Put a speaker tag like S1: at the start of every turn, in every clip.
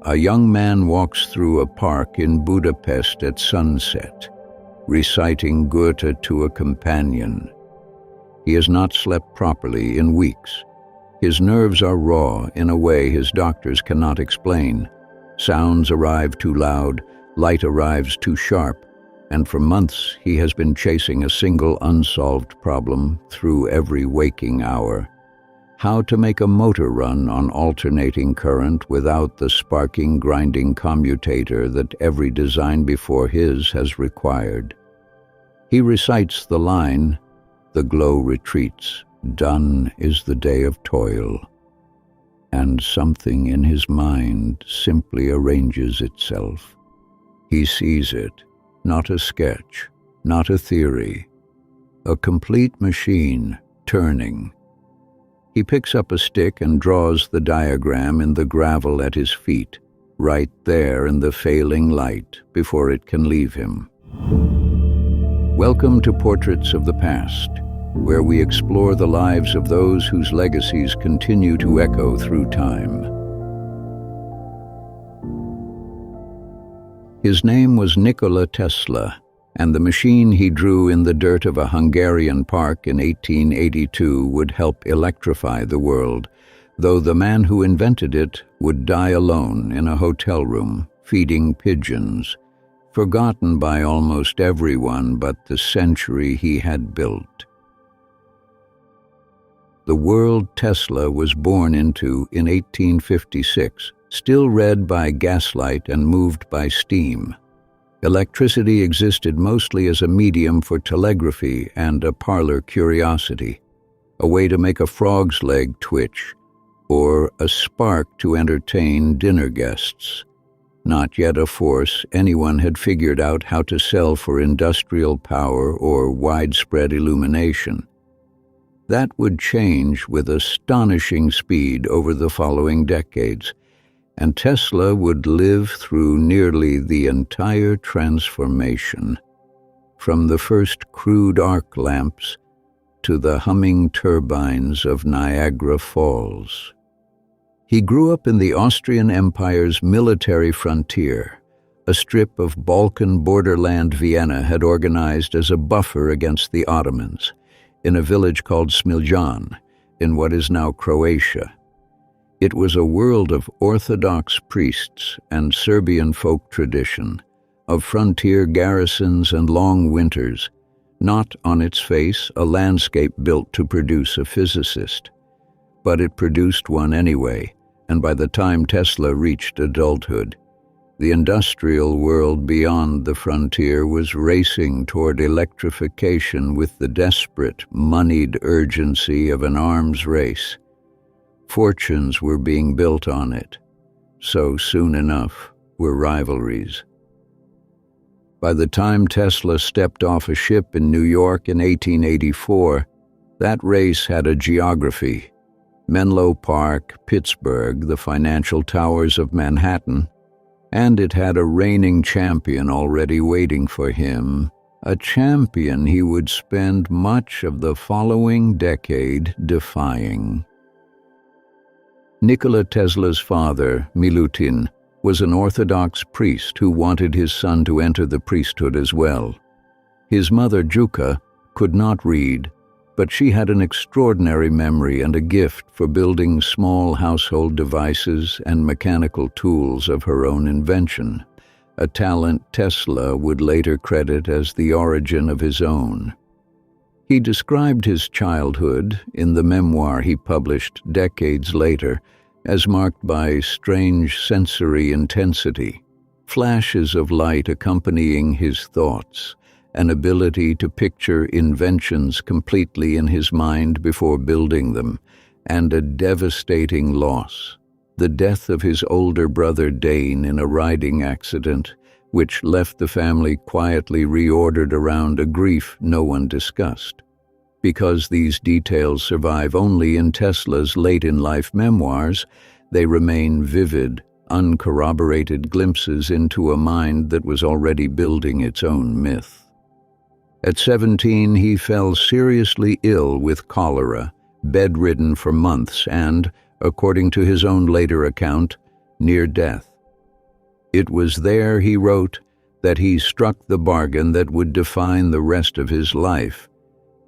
S1: A young man walks through a park in Budapest at sunset, reciting Goethe to a companion. He has not slept properly in weeks. His nerves are raw in a way his doctors cannot explain. Sounds arrive too loud, light arrives too sharp, and for months he has been chasing a single unsolved problem through every waking hour. How to make a motor run on alternating current without the sparking, grinding commutator that every design before his has required. He recites the line, "The glow retreats, done is the day of toil," and something in his mind simply arranges itself. He sees it, not a sketch, not a theory, a complete machine turning. He picks up a stick and draws the diagram in the gravel at his feet, right there in the failing light before it can leave him. Welcome to Portraits of the Past, where we explore the lives of those whose legacies continue to echo through time. His name was Nikola Tesla, and the machine he drew in the dirt of a Hungarian park in 1882 would help electrify the world, though the man who invented it would die alone in a hotel room, feeding pigeons, forgotten by almost everyone but the century he had built. The world Tesla was born into in 1856, still read by gaslight and moved by steam. Electricity existed mostly as a medium for telegraphy and a parlor curiosity, a way to make a frog's leg twitch, or a spark to entertain dinner guests. Not yet a force anyone had figured out how to sell for industrial power or widespread illumination. That would change with astonishing speed over the following decades, and Tesla would live through nearly the entire transformation, from the first crude arc lamps to the humming turbines of Niagara Falls. He grew up in the Austrian Empire's military frontier, a strip of Balkan borderland Vienna had organized as a buffer against the Ottomans, in a village called Smiljan, in what is now Croatia. It was a world of Orthodox priests and Serbian folk tradition, of frontier garrisons and long winters, not on its face a landscape built to produce a physicist. But it produced one anyway, and by the time Tesla reached adulthood, the industrial world beyond the frontier was racing toward electrification with the desperate, moneyed urgency of an arms race. Fortunes were being built on it, so soon enough were rivalries. By the time Tesla stepped off a ship in New York in 1884, that race had a geography. Menlo Park, Pittsburgh, the financial towers of Manhattan, and it had a reigning champion already waiting for him, a champion he would spend much of the following decade defying. Nikola Tesla's father, Milutin, was an Orthodox priest who wanted his son to enter the priesthood as well. His mother, Juka, could not read, but she had an extraordinary memory and a gift for building small household devices and mechanical tools of her own invention, a talent Tesla would later credit as the origin of his own. He described his childhood, in the memoir he published decades later, as marked by strange sensory intensity, flashes of light accompanying his thoughts, an ability to picture inventions completely in his mind before building them, and a devastating loss, the death of his older brother Dane in a riding accident, which left the family quietly reordered around a grief no one discussed. Because these details survive only in Tesla's late-in-life memoirs, they remain vivid, uncorroborated glimpses into a mind that was already building its own myth. At 17, he fell seriously ill with cholera, bedridden for months and, according to his own later account, near death. It was there, he wrote, that he struck the bargain that would define the rest of his life.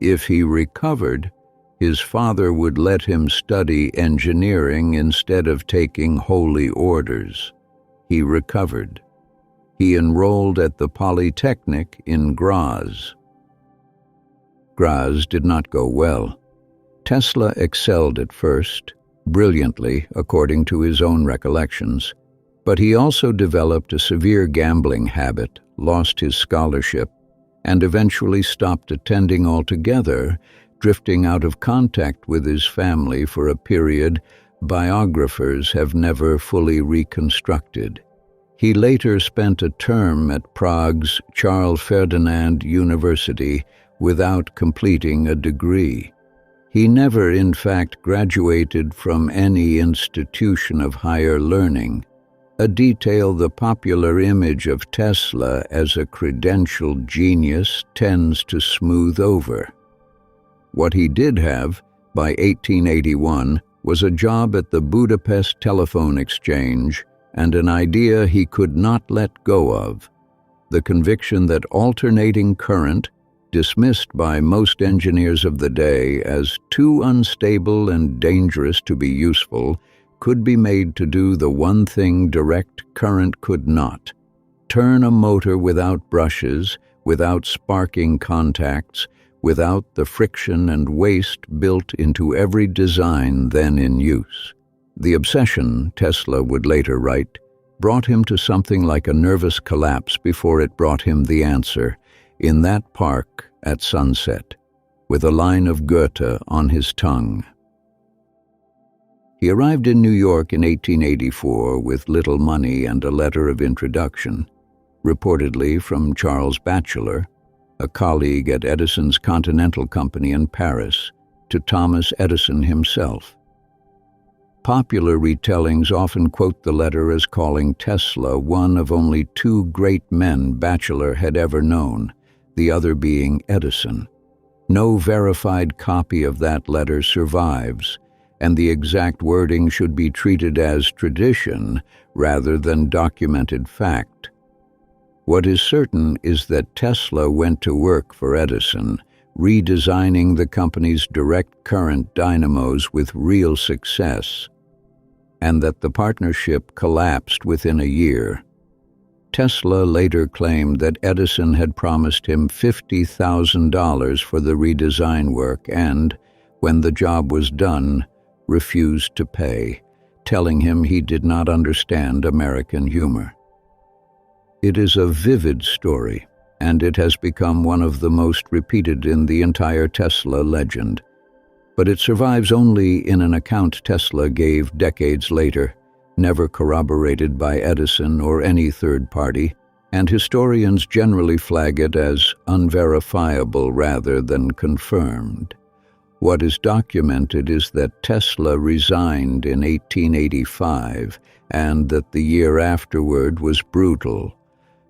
S1: If he recovered, his father would let him study engineering instead of taking holy orders. He recovered. He enrolled at the Polytechnic in Graz. Graz did not go well. Tesla excelled at first, brilliantly according to his own recollections, but he also developed a severe gambling habit, lost his scholarship, and eventually stopped attending altogether, drifting out of contact with his family for a period biographers have never fully reconstructed. He later spent a term at Prague's Charles Ferdinand University without completing a degree. He never, in fact, graduated from any institution of higher learning, a detail the popular image of Tesla as a credentialed genius tends to smooth over. What he did have, by 1881, was a job at the Budapest Telephone Exchange and an idea he could not let go of: the conviction that alternating current, dismissed by most engineers of the day as too unstable and dangerous to be useful, could be made to do the one thing direct current could not: turn a motor without brushes, without sparking contacts, without the friction and waste built into every design then in use. The obsession, Tesla would later write, brought him to something like a nervous collapse before it brought him the answer, in that park at sunset, with a line of Goethe on his tongue. He arrived in New York in 1884 with little money and a letter of introduction, reportedly from Charles Batchelor, a colleague at Edison's Continental Company in Paris, to Thomas Edison himself. Popular retellings often quote the letter as calling Tesla one of only two great men Batchelor had ever known, the other being Edison. No verified copy of that letter survives, and the exact wording should be treated as tradition rather than documented fact. What is certain is that Tesla went to work for Edison, redesigning the company's direct current dynamos with real success, and that the partnership collapsed within a year. Tesla later claimed that Edison had promised him $50,000 for the redesign work and, when the job was done, refused to pay, telling him he did not understand American humor. It is a vivid story, and it has become one of the most repeated in the entire Tesla legend. But it survives only in an account Tesla gave decades later, never corroborated by Edison or any third party, and historians generally flag it as unverifiable rather than confirmed. What is documented is that Tesla resigned in 1885 and that the year afterward was brutal.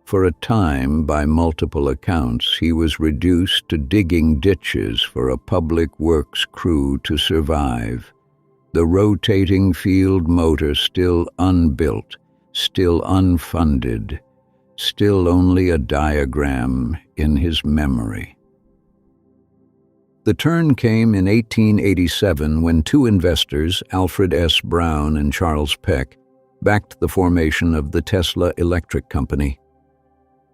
S1: For a time, by multiple accounts, he was reduced to digging ditches for a public works crew to survive. The rotating field motor still unbuilt, still unfunded, still only a diagram in his memory. The turn came in 1887 when two investors, Alfred S. Brown and Charles Peck, backed the formation of the Tesla Electric Company.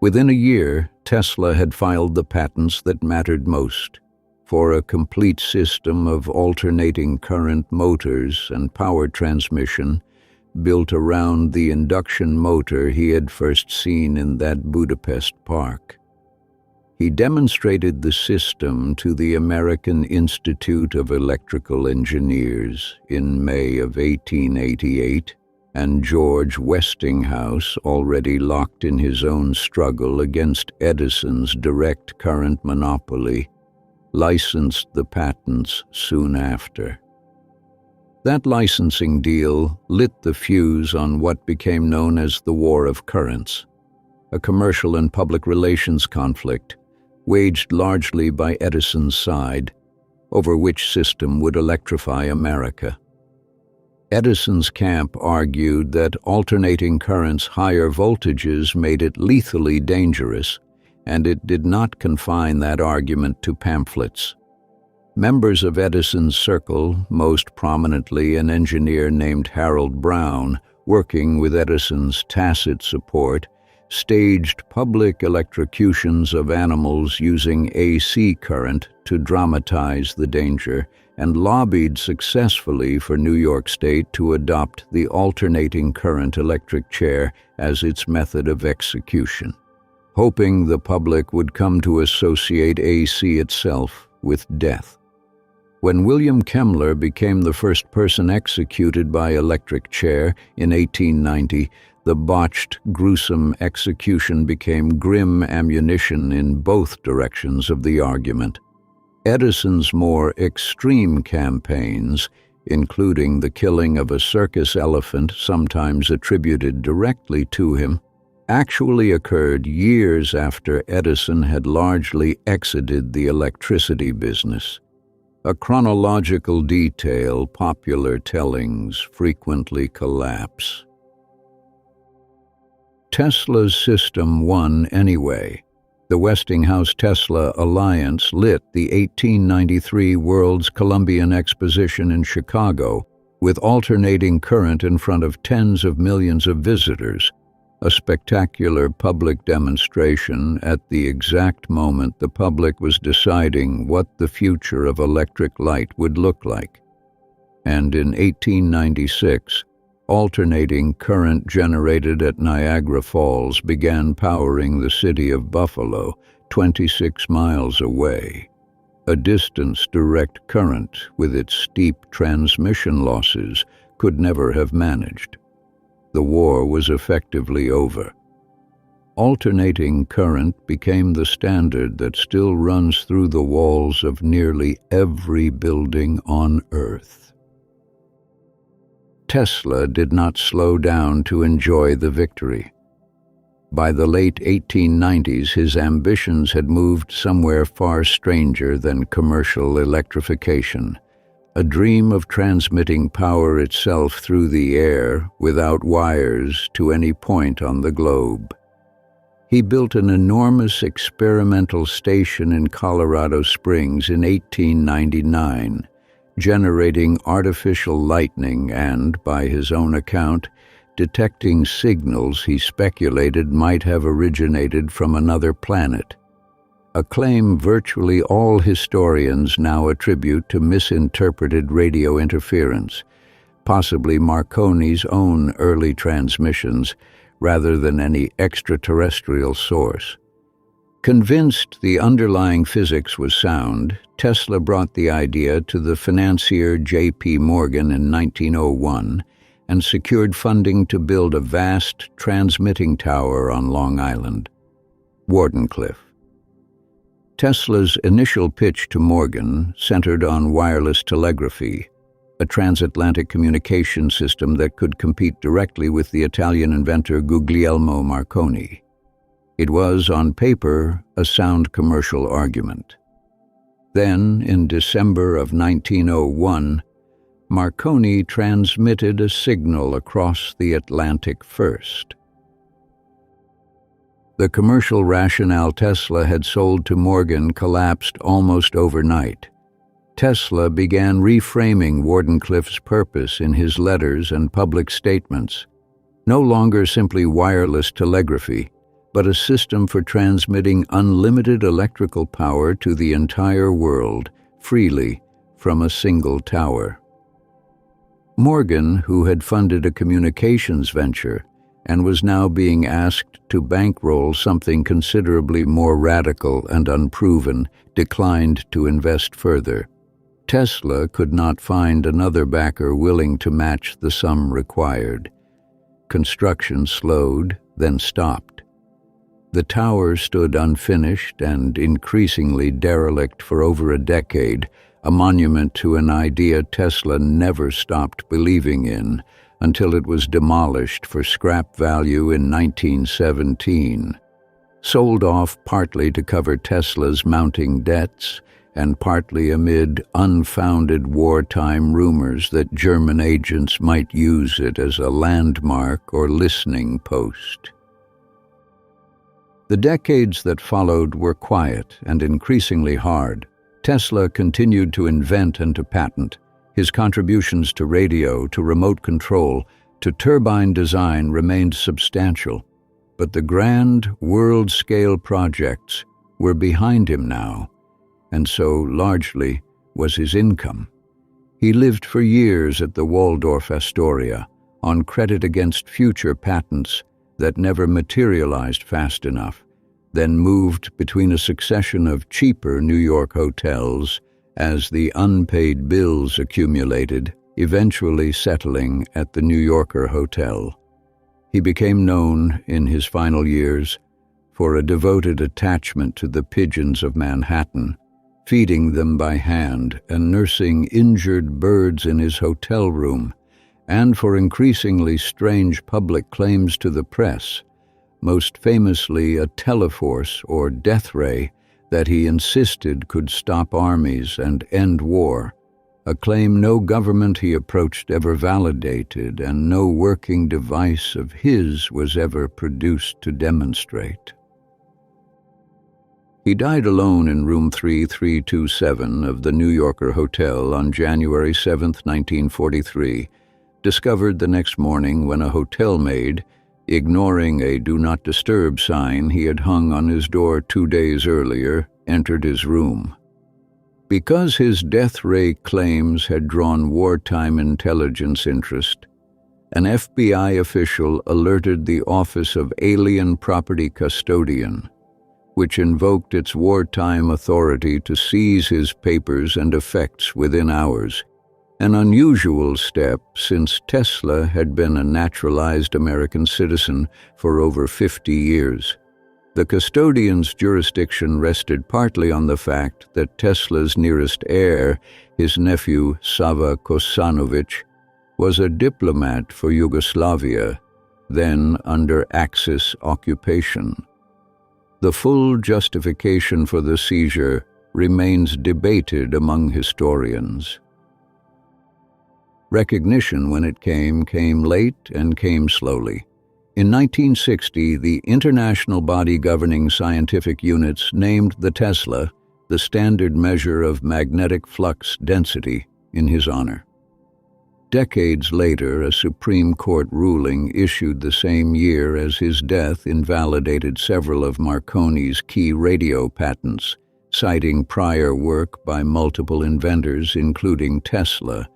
S1: Within a year, Tesla had filed the patents that mattered most for a complete system of alternating current motors and power transmission built around the induction motor he had first seen in that Budapest park. He demonstrated the system to the American Institute of Electrical Engineers in May of 1888, and George Westinghouse, already locked in his own struggle against Edison's direct current monopoly, licensed the patents soon after. That licensing deal lit the fuse on what became known as the War of Currents, a commercial and public relations conflict waged largely by Edison's side over which system would electrify America. Edison's camp argued that alternating current's higher voltages made it lethally dangerous, and it did not confine that argument to pamphlets. Members of Edison's circle, most prominently an engineer named Harold Brown, working with Edison's tacit support, staged public electrocutions of animals using AC current to dramatize the danger, and lobbied successfully for New York State to adopt the alternating current electric chair as its method of execution, hoping the public would come to associate AC itself with death. When William Kemmler became the first person executed by electric chair in 1890, the botched, gruesome execution became grim ammunition in both directions of the argument. Edison's more extreme campaigns, including the killing of a circus elephant sometimes attributed directly to him, actually occurred years after Edison had largely exited the electricity business. A chronological detail popular tellings frequently collapse. Tesla's system won anyway. The Westinghouse-Tesla alliance lit the 1893 World's Columbian Exposition in Chicago with alternating current in front of tens of millions of visitors, a spectacular public demonstration at the exact moment the public was deciding what the future of electric light would look like. And in 1896, alternating current generated at Niagara Falls began powering the city of Buffalo, 26 miles away. A distance direct current, with its steep transmission losses, could never have managed. The war was effectively over. Alternating current became the standard that still runs through the walls of nearly every building on Earth. Tesla did not slow down to enjoy the victory. By the late 1890s, his ambitions had moved somewhere far stranger than commercial electrification. A dream of transmitting power itself through the air without wires to any point on the globe. He built an enormous experimental station in Colorado Springs in 1899, generating artificial lightning and, by his own account, detecting signals he speculated might have originated from another planet. A claim virtually all historians now attribute to misinterpreted radio interference, possibly Marconi's own early transmissions, rather than any extraterrestrial source. Convinced the underlying physics was sound, Tesla brought the idea to the financier J.P. Morgan in 1901 and secured funding to build a vast transmitting tower on Long Island, Wardenclyffe. Tesla's initial pitch to Morgan centered on wireless telegraphy, a transatlantic communication system that could compete directly with the Italian inventor Guglielmo Marconi. It was, on paper, a sound commercial argument. Then, in December of 1901, Marconi transmitted a signal across the Atlantic first. The commercial rationale Tesla had sold to Morgan collapsed almost overnight. Tesla began reframing Wardenclyffe's purpose in his letters and public statements. No longer simply wireless telegraphy, but a system for transmitting unlimited electrical power to the entire world, freely, from a single tower. Morgan, who had funded a communications venture, and was now being asked to bankroll something considerably more radical and unproven, declined to invest further. Tesla could not find another backer willing to match the sum required. Construction slowed, then stopped. The tower stood unfinished and increasingly derelict for over a decade, a monument to an idea Tesla never stopped believing in, until it was demolished for scrap value in 1917. Sold off partly to cover Tesla's mounting debts, and partly amid unfounded wartime rumors that German agents might use it as a landmark or listening post. The decades that followed were quiet and increasingly hard. Tesla continued to invent and to patent. His contributions to radio, to remote control, to turbine design remained substantial, but the grand, world-scale projects were behind him now, and so largely was his income. He lived for years at the Waldorf Astoria, on credit against future patents that never materialized fast enough, then moved between a succession of cheaper New York hotels as the unpaid bills accumulated, eventually settling at the New Yorker Hotel. He became known, in his final years, for a devoted attachment to the pigeons of Manhattan, feeding them by hand and nursing injured birds in his hotel room, and for increasingly strange public claims to the press, most famously a teleforce or death ray that he insisted could stop armies and end war, a claim no government he approached ever validated and no working device of his was ever produced to demonstrate. He died alone in room 3327 of the New Yorker Hotel on January 7, 1943, discovered the next morning when a hotel maid, ignoring a "Do Not Disturb" sign he had hung on his door 2 days earlier, entered his room. Because his death ray claims had drawn wartime intelligence interest, an FBI official alerted the Office of Alien Property Custodian, which invoked its wartime authority to seize his papers and effects within hours, an unusual step since Tesla had been a naturalized American citizen for over 50 years. The custodian's jurisdiction rested partly on the fact that Tesla's nearest heir, his nephew Sava Kosanovic, was a diplomat for Yugoslavia, then under Axis occupation. The full justification for the seizure remains debated among historians. Recognition, when it came late and came slowly. In 1960, the international body governing scientific units named the Tesla the standard measure of magnetic flux density in his honor. Decades later, a Supreme Court ruling issued the same year as his death invalidated several of Marconi's key radio patents, citing prior work by multiple inventors, including Tesla,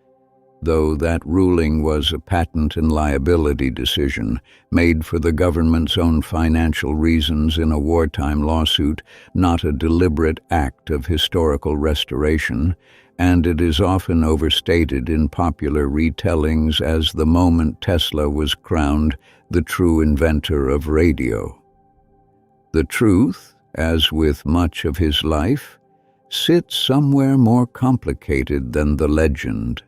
S1: though that ruling was a patent and liability decision made for the government's own financial reasons in a wartime lawsuit, not a deliberate act of historical restoration, and it is often overstated in popular retellings as the moment Tesla was crowned the true inventor of radio. The truth, as with much of his life, sits somewhere more complicated than the legend.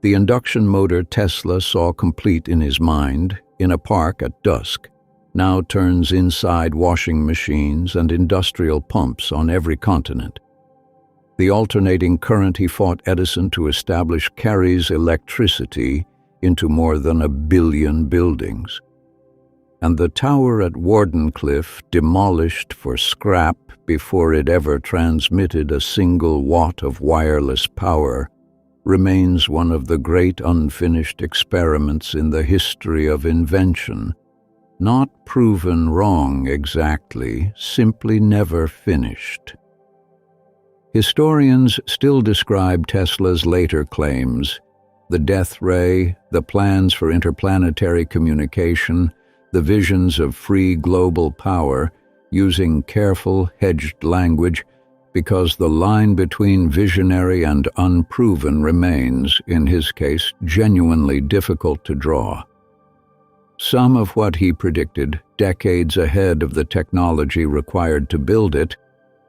S1: The induction motor Tesla saw complete in his mind, in a park at dusk, now turns inside washing machines and industrial pumps on every continent. The alternating current he fought Edison to establish carries electricity into more than 1 billion buildings. And the tower at Wardenclyffe, demolished for scrap before it ever transmitted a single watt of wireless power, remains one of the great unfinished experiments in the history of invention, not proven wrong exactly, simply never finished. Historians still describe Tesla's later claims, the death ray, the plans for interplanetary communication, the visions of free global power, using careful, hedged language, because the line between visionary and unproven remains, in his case, genuinely difficult to draw. Some of what he predicted, decades ahead of the technology required to build it,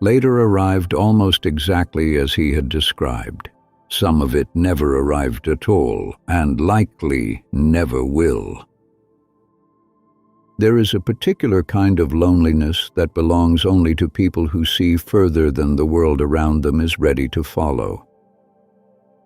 S1: later arrived almost exactly as he had described. Some of it never arrived at all, and likely never will. There is a particular kind of loneliness that belongs only to people who see further than the world around them is ready to follow.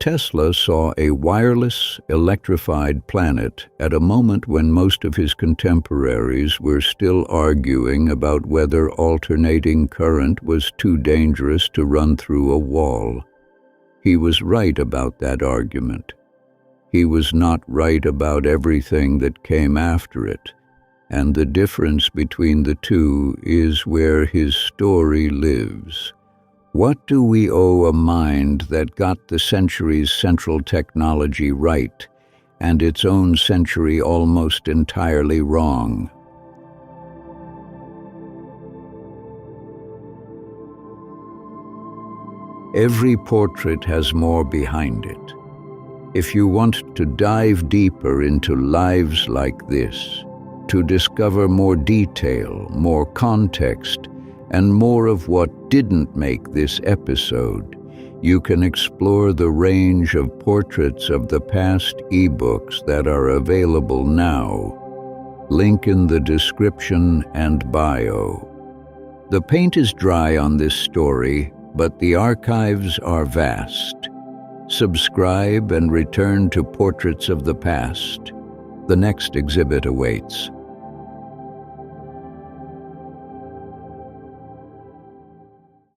S1: Tesla saw a wireless, electrified planet at a moment when most of his contemporaries were still arguing about whether alternating current was too dangerous to run through a wall. He was right about that argument. He was not right about everything that came after it, and the difference between the two is where his story lives. What do we owe a mind that got the century's central technology right, and its own century almost entirely wrong? Every portrait has more behind it. If you want to dive deeper into lives like this, to discover more detail, more context, and more of what didn't make this episode, you can explore the range of portraits of the past ebooks that are available now. Link in the description and bio. The paint is dry on this story, but the archives are vast. Subscribe and return to Portraits of the Past. The next exhibit awaits.